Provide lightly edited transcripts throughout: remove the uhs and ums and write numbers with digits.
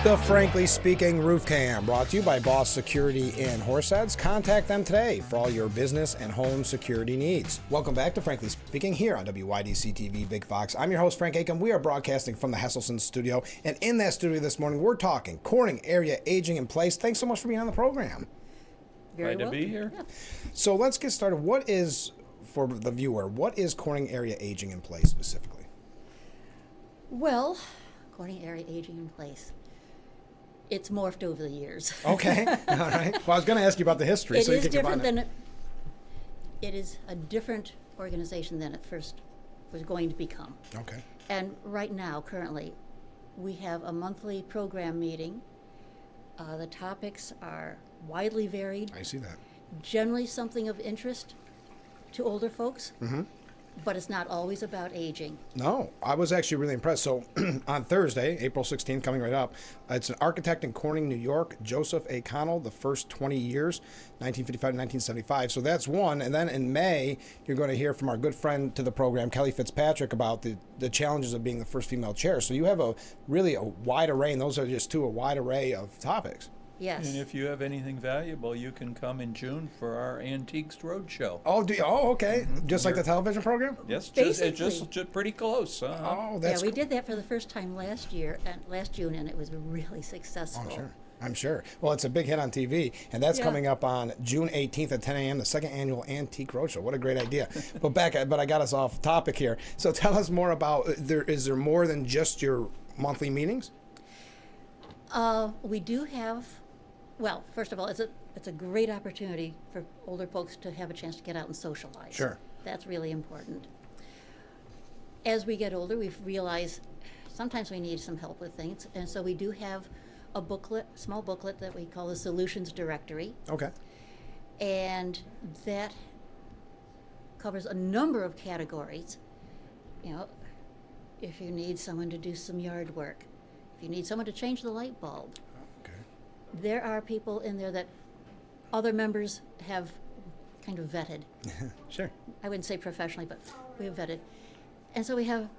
The Frankly Speaking Roof Cam, brought to you by Boss Security in Horseheads. Contact them today for all your business and home security needs. Welcome back to Frankly Speaking here on WYDC TV Big Fox. I'm your host, Frank Acomb. We are broadcasting from the Hesselson studio, and in that studio this morning, we're talking Corning area aging in place. Thanks so much for being on the program. Very glad to be here. Yeah. So let's get started. What is, for the viewer, what is Corning area aging in place specifically? Well, Corning area aging in place. It's morphed over the years. Okay, all right. Well, I was going to ask you about the history. It so you is could different combine than it is a different organization than it first was going to become. Okay. And right now, currently, we have a monthly program meeting. The topics are widely varied. I see that. Generally something of interest to older folks. Mm-hmm. But it's not always about aging. No, I was actually really impressed. So on Thursday, April 16th, coming right up, it's an architect in Corning, New York, Joseph A. Connell, the first 20 years, 1955 to 1975. So that's one. And then in May, you're going to hear from our good friend to the program, Kelly Fitzpatrick, about the challenges of being the first female chair. So you have a wide array, and those are just a wide array of topics. Yes. And if you have anything valuable, you can come in June for our Antiques Roadshow. Oh, okay. Mm-hmm. Just like the television program? Yes, Basically. just pretty close. Oh, that's we did that for the first time last June, and it was really successful. Oh, sure. I'm sure. Well, it's a big hit on TV, and that's coming up on June 18th at 10 a.m., the second annual Antique Roadshow. What a great idea. But I got us off topic here. So tell us more about, is there more than just your monthly meetings? We do have, well, first of all, it's a great opportunity for older folks to have a chance to get out and socialize. Sure. That's really important. As we get older, we've realized sometimes we need some help with things, and so we do have a small booklet that we call the Solutions Directory. Okay. And that covers a number of categories. You know, if you need someone to do some yard work, if you need someone to change the light bulb, Okay. there are people in there that other members have kind of vetted. Sure. I wouldn't say professionally, but we have vetted. And so we have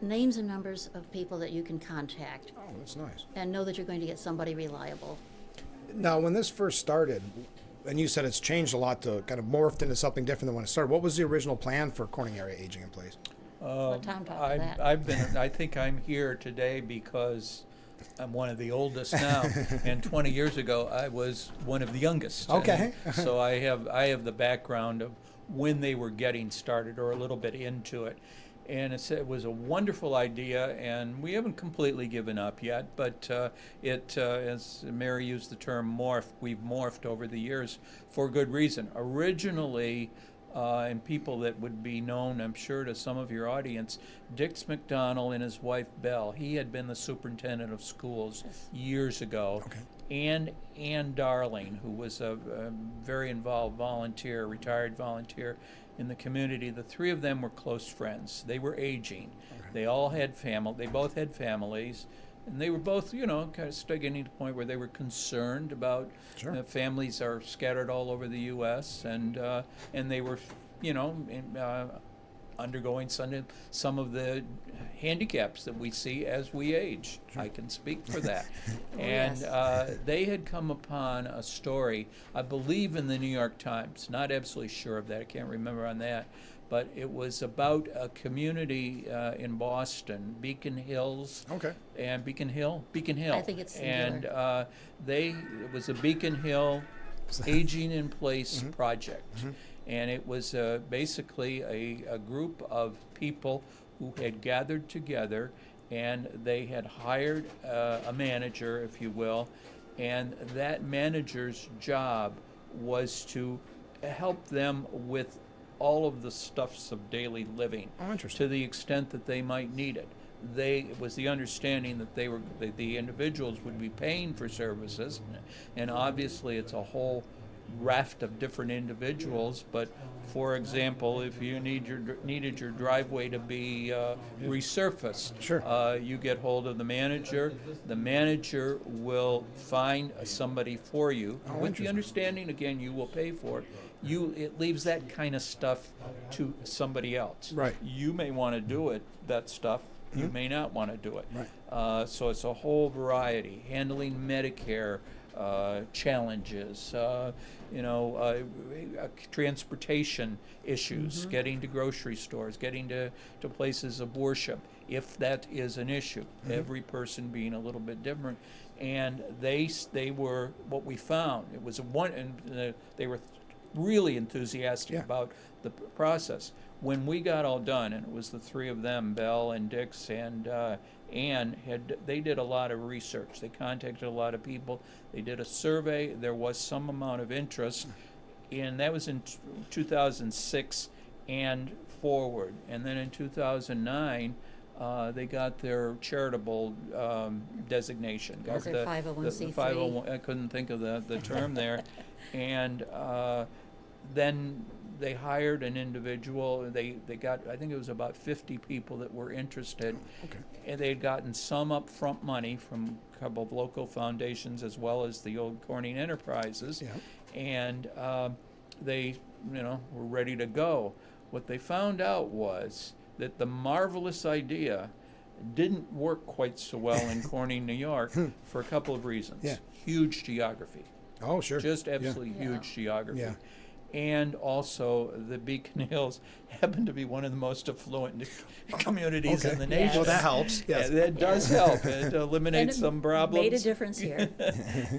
names and numbers of people that you can contact Oh, that's nice. and know that you're going to get somebody reliable. Now, when this first started, and you said it's changed a lot to kind of morphed into something different than when it started, what was the original plan for Corning area aging in place? Let Tom talk to that. I think I'm here today because I'm one of the oldest now, and 20 years ago I was one of the youngest. Okay. And so I have the background of when they were getting started, or a little bit into it. And it was a wonderful idea, and we haven't completely given up yet, but as Mary used the term morph, we've morphed over the years for good reason. Originally, and people that would be known, I'm sure, to some of your audience, Dix McDonnell and his wife Belle, he had been the superintendent of schools years ago. Okay. And Ann Darling, who was a very involved volunteer, retired volunteer in the community. The three of them were close friends. They were aging. Okay. They all had they both had families, and they were both, kind of getting to the point where they were concerned about Sure. Families are scattered all over the U.S. and they were, undergoing some of the handicaps that we see as we age. Sure. I can speak for that. And yes. they had come upon a story, I believe in the New York Times, not absolutely sure of that, I can't remember on that, but it was about a community in Boston, Beacon Hills. Okay. And Beacon Hill? Beacon Hill. I think it's singular. And it was a Beacon Hill aging in place Mhm. project. Mhm. And it was basically a group of people who had gathered together, and they had hired a manager, if you will, and that manager's job was to help them with all of the stuffs of daily living Oh, interesting. to the extent that they might need it. It was the understanding that the individuals would be paying for services, and obviously it's a whole raft of different individuals. But for example, if you needed your driveway to be resurfaced, Sure. you get hold of the manager. The manager will find somebody for you Oh, with the interesting. understanding, again, you will pay for it. It leaves that kind of stuff to somebody else. Right. You may want to do that stuff You may not want to do it. Right. So it's a whole variety. Handling Medicare challenges, transportation issues, getting to grocery stores, getting to places of worship, if that is an issue. Every person being a little bit different. And they were, what we found, it was they were really enthusiastic about the process. When we got all done, and it was the three of them, Belle and Dix and Ann, they did a lot of research. They contacted a lot of people. They did a survey. There was some amount of interest, and that was in 2006 and forward. And then in 2009, they got their charitable designation. Got Their 501c3. the 501. I couldn't think of the term there. And then they hired an individual. They got, I think it was about 50 people that were interested. Okay. And they had gotten some upfront money from a couple of local foundations as well as the old Corning Enterprises. Yeah. And they, were ready to go. What they found out was that the marvelous idea didn't work quite so well in Corning, New York, for a couple of reasons. Yeah. Huge geography. Oh, sure. Just absolutely Yeah. huge geography. Yeah. And also, the Beacon Hills happen to be one of the most affluent communities in the Yes. nation. Well, that helps. Yes. Yeah, that does help. It eliminates And it some problems. Made a difference here.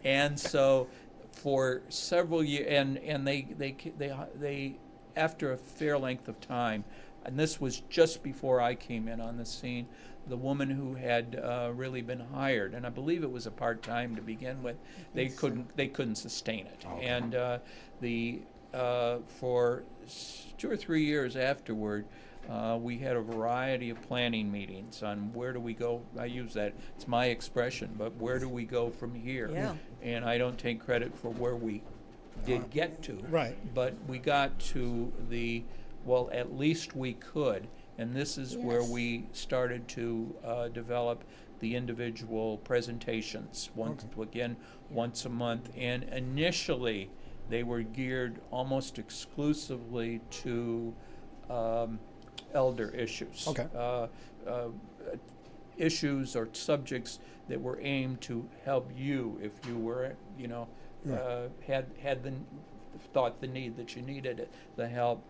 And so, for several years, and they after a fair length of time, and this was just before I came in on the scene, the woman who had really been hired, and I believe it was a part-time to begin with, they couldn't sustain it. Okay. And for 2 or 3 years afterward, we had a variety of planning meetings on where do we go. I use that, it's my expression, but where do we go from here? Yeah. And I don't take credit for where we did get to. Right. But we got to at least we could. And this is where Yes. we started to develop the individual presentations once a month. And initially, they were geared almost exclusively to elder issues. Okay. Issues or subjects that were aimed to help you if you were, had the need that you needed the help.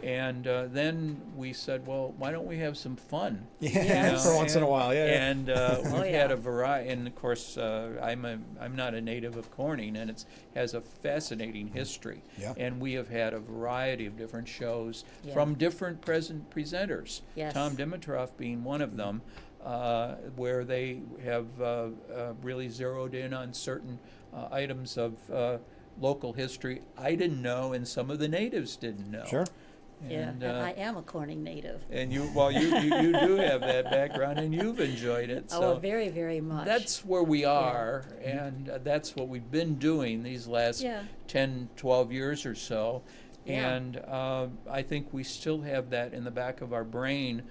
And then we said, well, why don't we have some fun? Yeah, for once in a while, yeah. And we've had a variety, and of course, I'm not a native of Corning, and it has a fascinating history. Yeah. And we have had a variety of different shows Yeah. from different presenters. Yes. Tom Dimitrov being one of them, where they have really zeroed in on certain items of local history I didn't know, and some of the natives didn't know. Sure. Yeah, And, and I am a Corning native. and you do have that background, and you've enjoyed it. So Oh, very, very much. that's where we are, and that's what we've been doing these last 10, 12 years or so. Yeah. And I think we still have that in the back of our brain.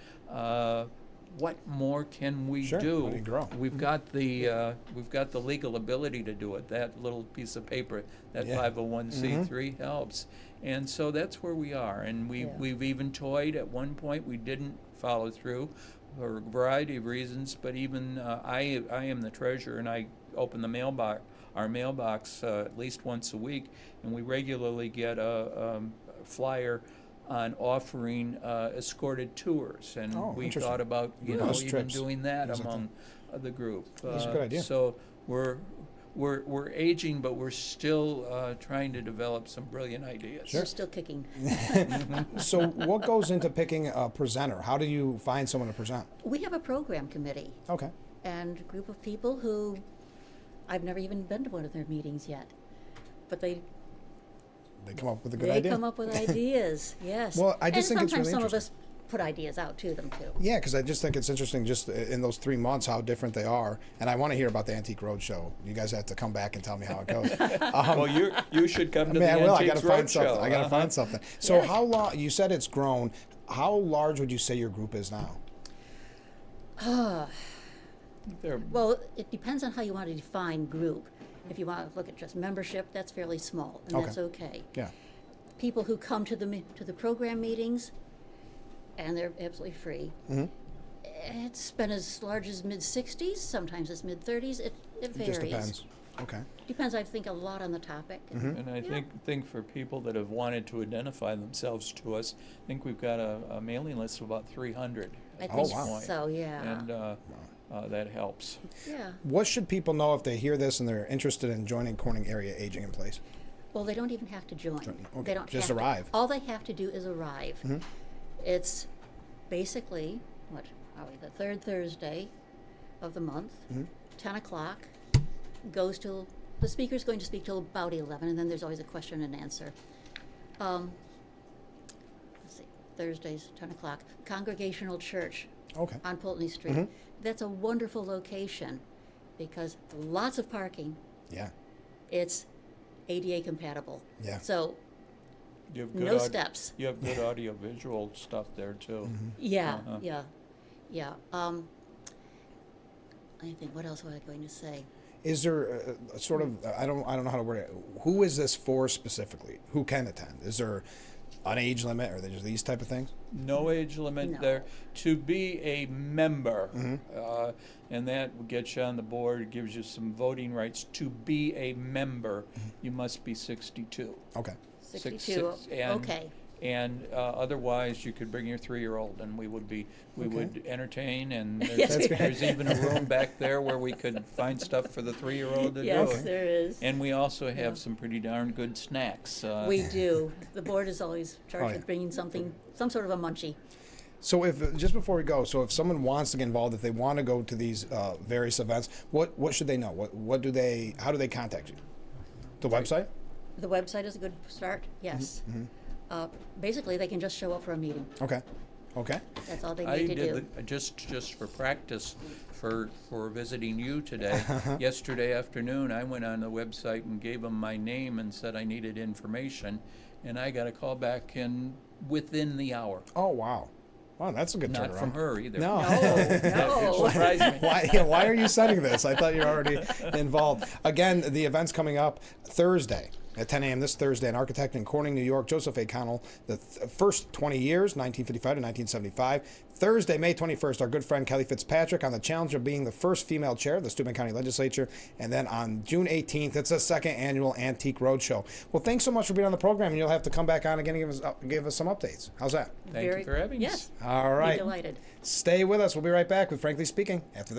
What more can we Sure, do? how do you grow? We've got the legal ability to do it. That little piece of paper, that Yeah. 501c3 helps, and so that's where we are. And we've even toyed at one point. We didn't follow through for a variety of reasons. But even I am the treasurer, and I open the our mailbox at least once a week, and we regularly get a flyer on offering escorted tours, and Oh, we interesting. thought about Bus even trips. doing that Things like among the group. That's a good idea. So we're aging, but we're still trying to develop some brilliant ideas. We're still kicking. So what goes into picking a presenter? How do you find someone to present? We have a program committee Okay. and a group of people who I've never even been to one of their meetings yet, but they They come up with a good they idea. come up with ideas. Yes. Well, I just and think it's sometimes really some of interesting. us put ideas out to them too. Yeah, because I just think it's interesting just in those 3 months how different they are. And I want to hear about the Antique Roadshow. You guys have to come back and tell me how it goes. Well, you should come to I mean, I the will. I Antiques got to find Roadshow. something. I got to find something. So Yeah. how long, you said it's grown. How large would you say your group is now? They're- Well, it depends on how you want to define group. If you want to look at just membership, that's fairly small, and Okay. that's okay. Yeah. People who come to the program meetings, and they're absolutely free, Mm-hmm. It's been as large as mid-60s, sometimes it's mid-30s. It varies. Just depends. Okay. Depends, I think, a lot on the topic. And I think for people that have wanted to identify themselves to us, I think we've got a mailing list of about 300 I at think this point. so, yeah. And that helps. Yeah. What should people know if they hear this and they're interested in joining Corning Area Aging in Place? Well, they don't even have to join. Okay. They don't Just have to- arrive. all they have to do is arrive. It's basically, what are we, the third Thursday of the month, 10 o'clock, goes till, the speaker's going to speak till about 11, and then there's always a question and answer. Let's see, Thursdays, 10 o'clock, Congregational Church Okay. on Pulteney Street. That's a wonderful location because lots of parking. Yeah. It's ADA compatible. Yeah. So You have no steps. You have good audio-visual stuff there too. Yeah, Uh-huh. yeah. I think, what else was I going to say? Is there a sort of, I don't know how to word it. Who is this for specifically? Who can attend? Is there an age limit, or there's these type of things? No age limit No. there. To be a member, and that gets you on the board, gives you some voting rights. To be a member, you must be 62. Okay. 62. Okay. And otherwise, you could bring your 3-year-old, and we would entertain. And Yes, there's even a room back there where we could find stuff for the 3-year-old to Yes, do. there is. And we also have some pretty darn good snacks. We do. The board is always charged Oh, yeah. with bringing something, some sort of a munchie. So if, just before we go, so if someone wants to get involved, if they want to go to these various events, what should they know? How do they contact you? The website? The website is a good start, yes. Basically, they can just show up for a meeting. Okay. Okay. That's all they I need to do. did just for practice for visiting you today. Yesterday afternoon, I went on the website and gave them my name and said I needed information, and I got a call back within the hour. Oh, wow. Wow, that's a good turnaround. Not from her either. No. It No. surprised me. Why are you sending this? I thought you were already involved. Again, the event's coming up Thursday at 10 a.m. this Thursday. An architect in Corning, New York, Joseph Acomb, the first 20 years, 1955 to 1975. Thursday, May 21st, our good friend Kelly Fitzpatrick on the challenge of being the first female chair of the Steuben County Legislature. And then on June 18th, it's a second annual Antique Roadshow. Well, thanks so much for being on the program, and you'll have to come back on again and give us some updates. How's that? Thank you for having us. All right. Be delighted. Stay with us. We'll be right back with Frankly Speaking after this.